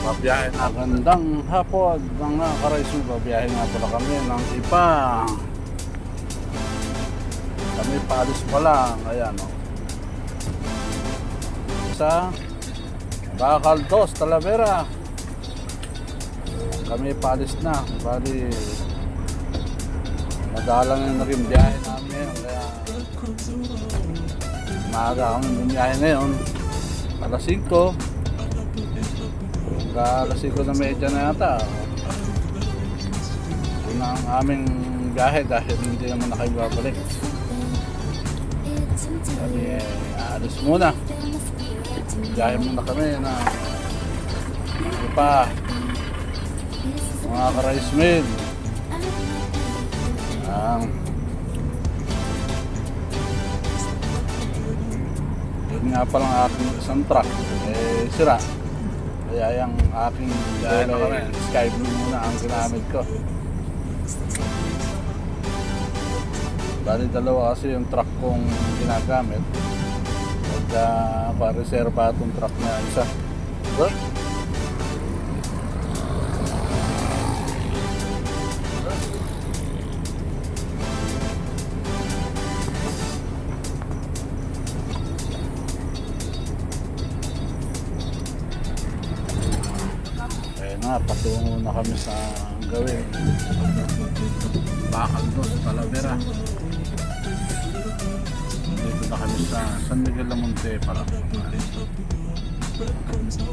Babiyahe na. Magandang hapon mga ka-Rice. Babiyahe nga pala kami ng iba. Kami paalis pa lang. Ayan o. Sa Bacal 2, Talavera. Kami paalis na. Bali madalang yung naging biyahe namin ngayon. Kaya maaga kami bumiyahe ngayon. Alas 5. Alas 5 na medya na yata. Yun ang aming biyahe dahil hindi naman na kayo babalik. Sabi alis muna. Biyahe muna kami na ano pa mga ka-rice mill. Yun nga palang aking isang truck sira. Kaya yung aking sky blue muna ang ginamit ko. Bali dalawa kasi yung truck kong ginagamit. At pa-reserva itong truck na isa. What? Patungo na kami sa gawin Bacal 2, Talavera. Dito na kami sa San Miguel de Monte pala. Dito na kami sa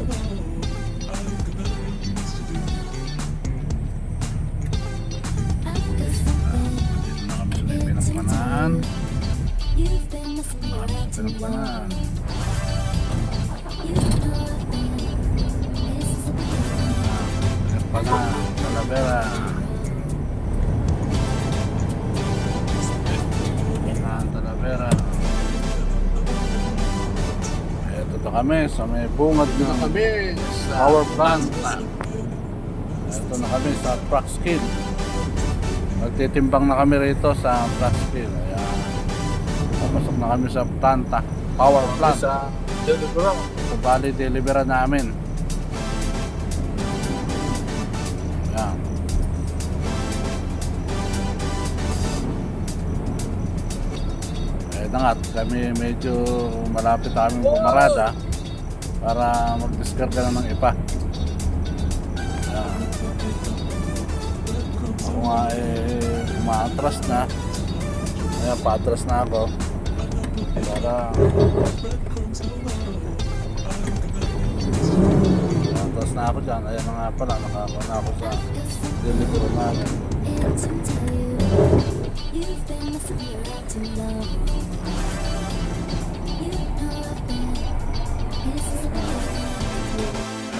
Pinagmanaan. Talavera. Talavera. Ito na kami sa may bungad na kami sa power plant. Ito na kami sa truck skill. Magtitimbang na kami rito sa truck skill. Ayan. Papasok na kami sa planta, power plant. Sa Delibera. Sa Bali Delibera namin. Ayan. Na nga, kami medyo malapit aming bumarada para mag-discard na ng iba. Ako nga umaatras na. Ayan, paatras na ako para paatras na ako dyan. Ayan na nga pala, nakakuha na ako sa delivery namin.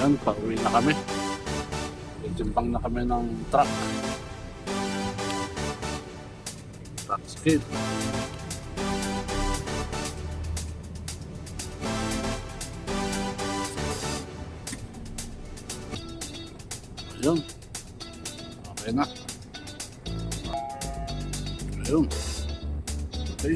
Ayan, pauwi na kami. Timbang na kami ng truck. Truck skid. Ayun. Okay na. Ayun. Okay.